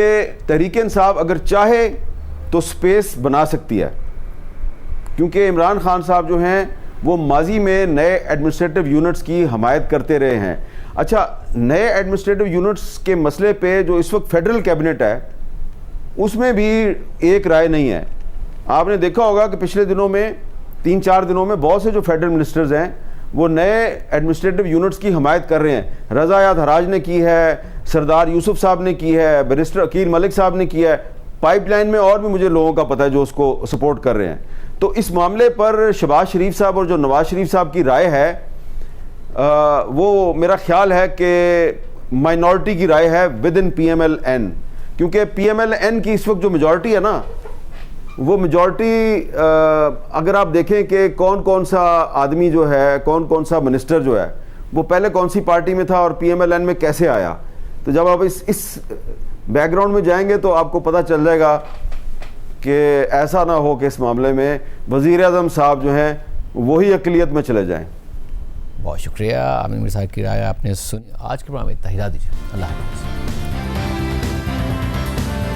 तहरीक इंसाफ अगर चाहे तो स्पेस बना सकती है, क्योंकि इमरान खान साहब जो हैं वो माजी में नए एडमिनिस्ट्रेटिव यूनिट्स की हमायत करते रहे हैं। अच्छा, नए एडमिनिस्ट्रेटिव यूनिट्स के मसले पे जो इस वक्त फेडरल कैबिनेट है उसमें भी एक राय नहीं है। आपने देखा होगा कि पिछले दिनों में 3-4 दिनों में बहुत से जो फेडरल मिनिस्टर्स हैं वो नए एडमिनिस्ट्रेटिव यूनिट्स की हमायत कर रहे हैं। रज़ा याद हराज ने की है, सरदार यूसुफ साहब ने की है, बैरिस्टर अकील मलिक साहब ने की है, पाइपलाइन में और भी मुझे लोगों का पता है जो उसको सपोर्ट कर रहे हैं। तो इस मामले पर शहबाज शरीफ साहब और जो नवाज शरीफ साहब की राय है वो मेरा ख्याल है कि माइनॉरिटी की राय है विद इन PMLN, क्योंकि PMLN की इस वक्त जो मेजॉरिटी है ना, वो मेजॉरिटी अगर आप देखें कि कौन कौन सा आदमी जो है, कौन कौन सा मिनिस्टर जो है वो पहले कौन सी पार्टी में था और PMLN में कैसे आया, तो जब आप इस बैकग्राउंड में जाएंगे तो आपको पता चल जाएगा कि ऐसा ना हो कि इस मामले में वज़ीर आज़म साहब जो हैं वही अक़लियत में चले जाएं। बहुत शुक्रिया आमिर साहब की राय आपने सुनी। आज के प्रोग्राम में इतना ही दीजिए। अल्लाह हाफ़िज़।